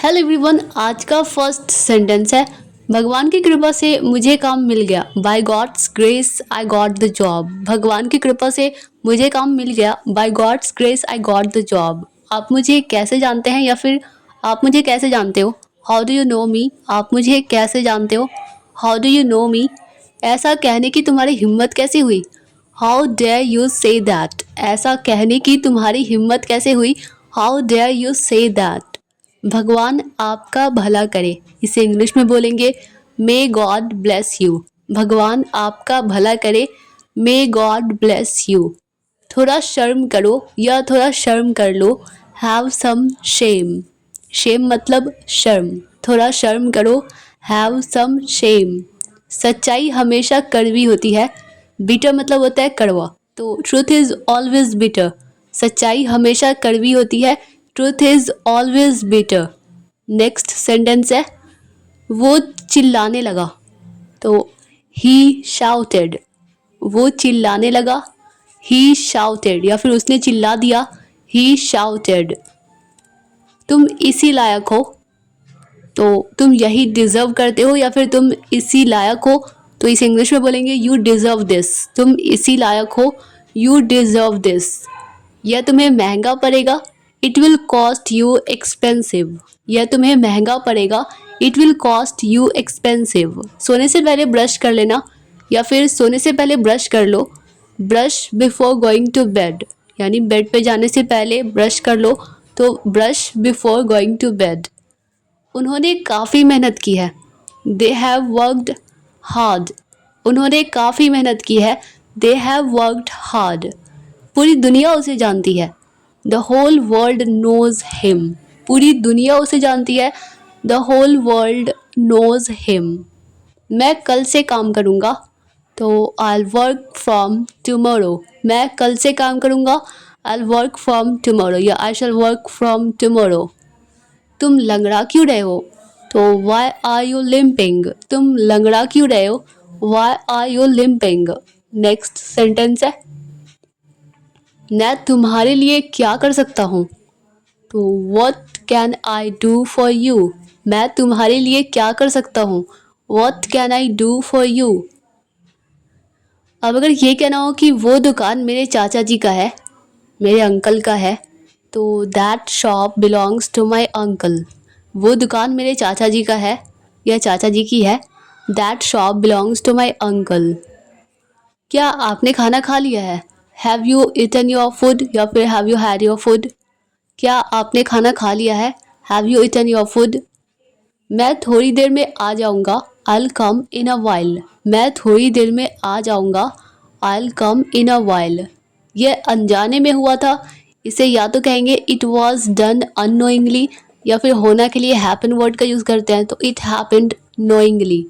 Hello everyone. आज का first sentence है, भगवान की कृपा से मुझे काम मिल गया। By God's grace I got the job. भगवान की कृपा से मुझे काम मिल गया। By God's grace I got the job. आप मुझे कैसे जानते हैं या फिर आप मुझे कैसे जानते हो? How do you know me? आप मुझे कैसे जानते हो? How do you know me? ऐसा कहने की तुम्हारी हिम्मत कैसे हुई? How dare you say that. ऐसा कहने की तुम्हारी हिम्मत कैसे हुई? How dare you say that. भगवान आपका भला करे, इसे इंग्लिश में बोलेंगे मे गॉड ब्लेस यू। भगवान आपका भला करे, मे गॉड ब्लेस यू। थोड़ा शर्म करो या थोड़ा शर्म कर लो, हैव सम शेम। शेम मतलब शर्म, थोड़ा शर्म करो, हैव सम शेम। सच्चाई हमेशा कड़वी होती है, बिटर मतलब होता है कड़वा, तो ट्रूथ इज ऑलवेज बिटर। सच्चाई हमेशा कड़वी होती है, truth is always bitter. Next sentence है, वो चिल्लाने लगा, तो ही शाउटेड। वो चिल्लाने लगा, ही शाउटेड, या फिर उसने चिल्ला दिया, ही शाउटेड। तुम इसी लायक हो, तो तुम यही डिजर्व करते हो, या फिर तुम इसी लायक हो, तो इसे इंग्लिश में बोलेंगे यू डिजर्व दिस। तुम इसी लायक हो, यू डिजर्व दिस। यह तुम्हें महंगा पड़ेगा, it will cost you expensive. यह तुम्हें महंगा पड़ेगा, it will cost you expensive. सोने से पहले ब्रश कर लेना, या फिर सोने से पहले ब्रश कर लो। Brush before going to bed, यानी बेड पे जाने से पहले ब्रश कर लो, तो brush before going to bed. उन्होंने काफ़ी मेहनत की है, दे हैव वर्कड हार्ड। उन्होंने काफ़ी मेहनत की है, दे हैव वर्कड हार्ड। पूरी दुनिया उसे जानती है, the whole world knows him. पूरी दुनिया उसे जानती है, the whole world knows him. मैं कल से काम करूँगा, तो आई वर्क फ्रॉम टमोरो। मैं कल से काम करूँगा, आई वर्क फ्रॉम टमोरो, या आई शैल वर्क फ्रॉम टमोरो। तुम लंगड़ा क्यों रहे हो, तो वाई आर यू लिम्पिंग। तुम लंगड़ा क्यों रहे हो, why are you limping. Next sentence है, मैं तुम्हारे लिए क्या कर सकता हूँ, तो what can I do for you. मैं तुम्हारे लिए क्या कर सकता हूँ, what can I do for you. अब अगर ये कहना हो कि वो दुकान मेरे चाचा जी का है, मेरे अंकल का है, तो that shop belongs to my uncle. वो दुकान मेरे चाचा जी का है या चाचा जी की है, that shop belongs to my uncle. क्या आपने खाना खा लिया है, have you eaten your food, या फिर have you had your food. क्या आपने खाना खा लिया है, have you eaten your food. मैं थोड़ी देर में आ जाऊँगा, आई कम इन अ वाइल। मैं थोड़ी देर में आ जाऊँगा, आई कम इन अ वाइल। यह अनजाने में हुआ था, इसे या तो कहेंगे इट वॉज डन अननोइंगली, या फिर होना के लिए हैपन वर्ड का यूज़ करते हैं, तो इट हैपेंड नोइंगली।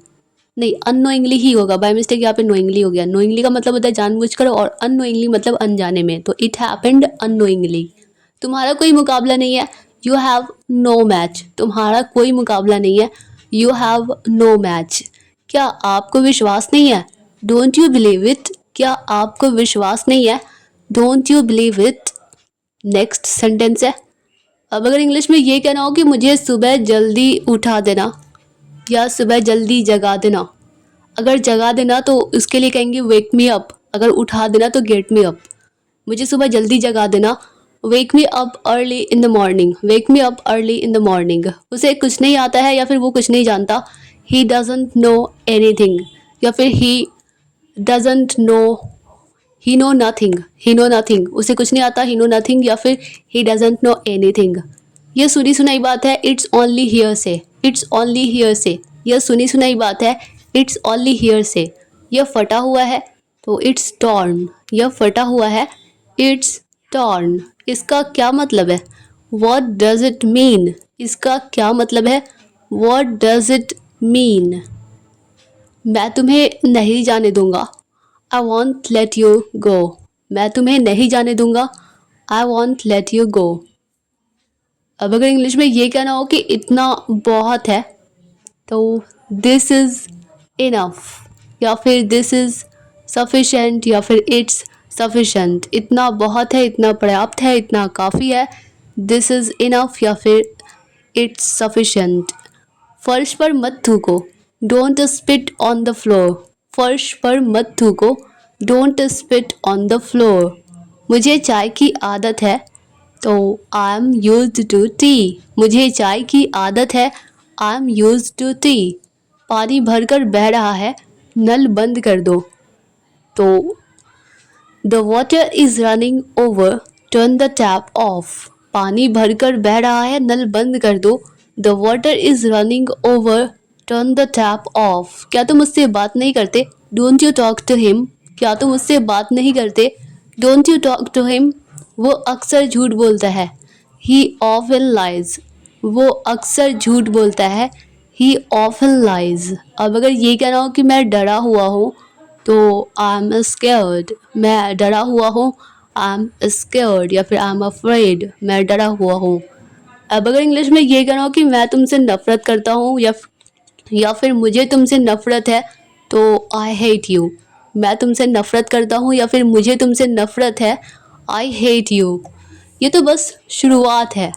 नहीं, अननोइंगली ही होगा, बाय मिस्टेक यहाँ पे नोइंगली हो गया। नोइंगली का मतलब होता है जानबूझकर, और अननोइंगली मतलब अनजाने में, तो इट हैपेंड अननोइंगली। तुम्हारा कोई मुकाबला नहीं है, यू हैव नो मैच। तुम्हारा कोई मुकाबला नहीं है, यू हैव नो मैच। क्या आपको विश्वास नहीं है, डोंट यू बिलीव इट। क्या आपको विश्वास नहीं है, don't you believe it. Next sentence है, अब अगर इंग्लिश में ये कहना हो कि मुझे सुबह जल्दी उठा देना या सुबह जल्दी जगा देना। अगर जगा देना तो उसके लिए कहेंगे वेक मी अप, अगर उठा देना तो गेट मी अप। मुझे सुबह जल्दी जगा देना, wake me up early in the morning. Wake me up early in the morning. उसे कुछ नहीं आता है या फिर वो कुछ नहीं जानता, ही डजंट नो एनीथिंग, या फिर he doesn't know, he know nothing. He know nothing, उसे कुछ नहीं आता, ही नो नथिंग, या फिर ही डजंट नो एनीथिंग। यह सुनी सुनाई बात है, इट्स ओनली हियर से। इट्स ओनली हियर से, यह सुनी सुनाई बात है, इट्स ओनली हियर से। यह फटा हुआ है, तो इट्स टॉर्न। यह फटा हुआ है, इट्स टॉर्न। इसका क्या मतलब है, वॉट डज इट मीन। इसका क्या मतलब है, वॉट डज इट मीन। मैं तुम्हें नहीं जाने दूंगा, I won't let you go. मैं तुम्हें नहीं जाने दूंगा, I won't let you go. अब अगर इंग्लिश में ये कहना हो कि इतना बहुत है, तो दिस इज़ इनफ, या फिर दिस इज़ सफिशेंट, या फिर इट्स सफिशेंट। इतना बहुत है, इतना पर्याप्त है, इतना काफ़ी है, दिस इज़ इनफ, या फिर इट्स सफिशेंट। फर्श पर मत थूको, don't spit on the floor. फर्श पर मत थूको, don't spit on the floor. मुझे चाय की आदत है, तो I am used to tea. मुझे चाय की आदत है, I am used to tea. पानी भरकर बह रहा है, नल बंद कर दो। तो the water is running over, turn the tap off. पानी भरकर बह रहा है, नल बंद कर दो। The water is running over, turn the tap off. क्या तुम उससे बात नहीं करते? Don't you talk to him. क्या तुम उससे बात नहीं करते? Don't you talk to him. वो अक्सर झूठ बोलता है, ही ऑफन लाइज। वो अक्सर झूठ बोलता है, ही ऑफन लाइज। अब अगर ये कहना हो कि मैं डरा हुआ हूँ, तो आई एम स्केयर्ड। मैं डरा हुआ हूँ, आई एम स्केयर्ड, या फिर आई एम अफ्रेड, मैं डरा हुआ हूँ। अब अगर इंग्लिश में ये कहना हो कि मैं तुमसे नफरत करता हूँ, या फिर मुझे तुमसे नफरत है, तो आई हेट यू। मैं तुमसे नफरत करता हूँ या फिर मुझे तुमसे नफरत है, आई हेट यू। ये तो बस शुरुआत है,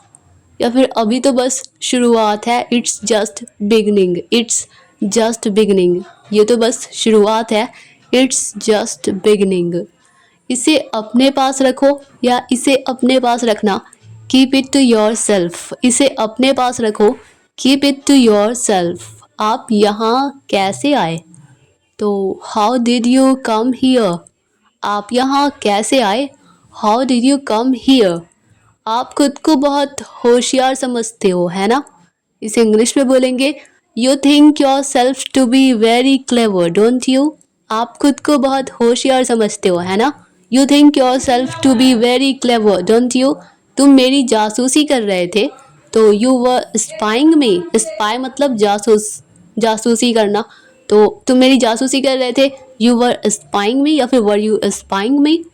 या फिर अभी तो बस शुरुआत है। It's just beginning, it's just beginning. ये तो बस शुरुआत है, इट्स जस्ट बिगनिंग। इसे अपने पास रखो या इसे अपने पास रखना, keep it to yourself. इसे अपने पास रखो, keep it to yourself. आप यहाँ कैसे आए? तो how did you come here. आप यहाँ कैसे आए? How did you come here. आप खुद को बहुत होशियार समझते हो, है ना? इसे इंग्लिश में बोलेंगे, you think yourself to be very clever, don't you. आप खुद को बहुत होशियार समझते हो, है ना? You think yourself to be very clever, don't you. तुम मेरी जासूसी कर रहे थे, तो you were spying me. Spy मतलब जासूस, जासूसी करना। तो तुम मेरी जासूसी कर रहे थे, यू वर स्पाइंग मी, या फिर वर यू स्पाइंग मी।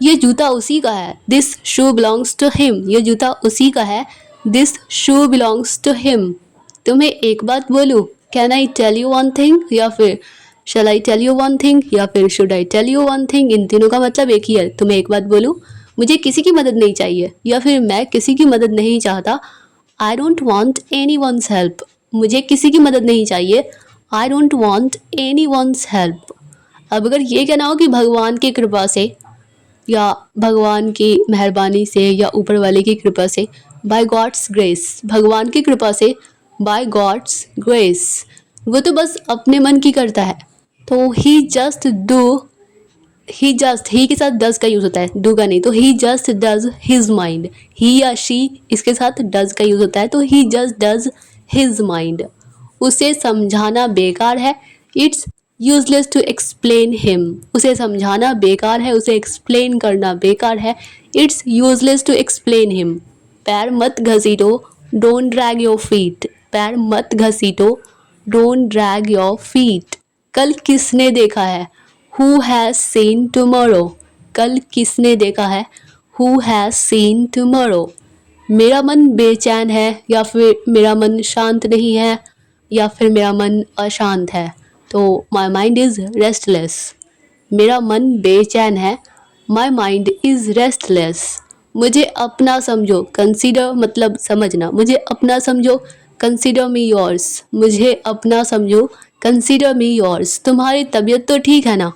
ये जूता उसी का है, this shoe belongs to him. ये जूता उसी का है, this shoe belongs to him. तुम्हें एक बात बोलूँ, can I tell you one thing, या फिर shall I tell you one thing, या फिर should I tell you one thing. इन तीनों का मतलब एक ही है। तुम्हें एक बात बोलूँ, मुझे किसी की मदद नहीं चाहिए, या फिर मैं किसी की मदद नहीं चाहता। I don't want anyone's help. मुझे किसी की मदद नहीं चाहिए, I don't want anyone's help. अब अगर ये कहना हो कि भगवान की कृपा से, या भगवान की मेहरबानी से, या ऊपर वाले की कृपा से, बाय गॉड्स ग्रेस। भगवान की कृपा से, बाय गॉड्स ग्रेस। वो तो बस अपने मन की करता है, तो he just do. He just, ही के साथ डज का यूज होता है, डू का नहीं। तो he just does his mind. ही या शी, इसके साथ डज का यूज होता है, तो he just does his mind. उसे समझाना बेकार है, it's useless to explain him. उसे समझाना बेकार है, उसे एक्सप्लेन करना बेकार है, it's useless to explain him. पैर मत घसीटो, डोंट ड्रैग योर फीट। पैर मत घसीटो, डोंट ड्रैग योर फीट। कल किसने देखा है, हु हैज़ सीन टुमारो। कल किसने देखा है, हु हैज़ सीन टुमारो। मेरा मन बेचैन है, या फिर मेरा मन शांत नहीं है, या फिर मेरा मन अशांत है। तो माई माइंड इज़ रेस्टलेस। मेरा मन बेचैन है, माई माइंड इज़ रेस्टलेस। मुझे अपना समझो, कंसीडर मतलब समझना। मुझे अपना समझो, कंसीडर मी योर्स। मुझे अपना समझो, कंसीडर मी योर्स। तुम्हारी तबीयत तो ठीक है ना?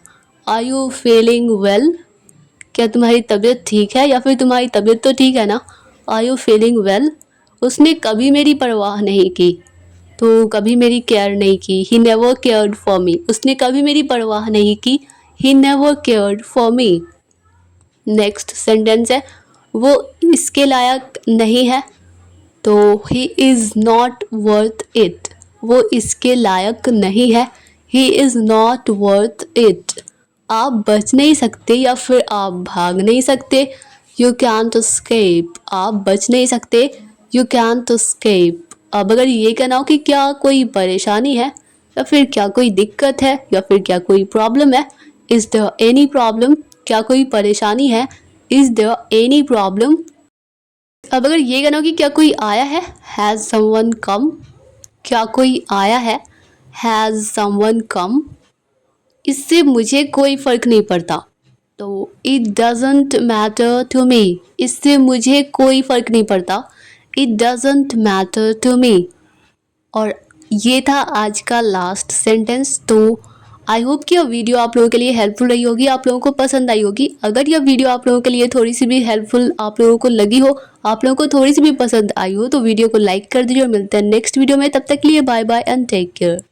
Are you feeling well. क्या तुम्हारी तबीयत ठीक है, या फिर तुम्हारी तबीयत तो ठीक है ना? Are you feeling well. उसने कभी मेरी परवाह नहीं की, तो कभी मेरी केयर नहीं की। He never cared for me. उसने कभी मेरी परवाह नहीं की, he never cared for me. Next sentence है, वो इसके लायक नहीं है, तो he is not worth it. वो इसके लायक नहीं है, he is not worth it. आप बच नहीं सकते, या फिर आप भाग नहीं सकते, यू कैंट एस्केप। आप बच नहीं सकते, यू कैंट एस्केप। अब अगर ये कहना हो कि क्या कोई परेशानी है, या फिर क्या कोई दिक्कत है, या फिर क्या कोई प्रॉब्लम है, इज़ देयर एनी प्रॉब्लम। क्या कोई परेशानी है, इज़ देयर एनी प्रॉब्लम। अब अगर ये कहना हो कि क्या कोई आया है, हैज़ समवन कम। क्या कोई आया है, हैज़ समवन कम। इससे मुझे कोई फ़र्क नहीं पड़ता, तो it doesn't matter to me. इससे मुझे कोई फ़र्क नहीं पड़ता, it doesn't matter to me. और ये था आज का लास्ट सेंटेंस। तो आई होप कि यह वीडियो आप लोगों के लिए हेल्पफुल रही होगी, आप लोगों को पसंद आई होगी। अगर यह वीडियो आप लोगों के लिए थोड़ी सी भी हेल्पफुल आप लोगों को लगी हो, आप लोगों को थोड़ी सी भी पसंद आई हो, तो वीडियो को लाइक कर दीजिए और मिलते हैं नेक्स्ट वीडियो में। तब तक के लिए bye bye and take care.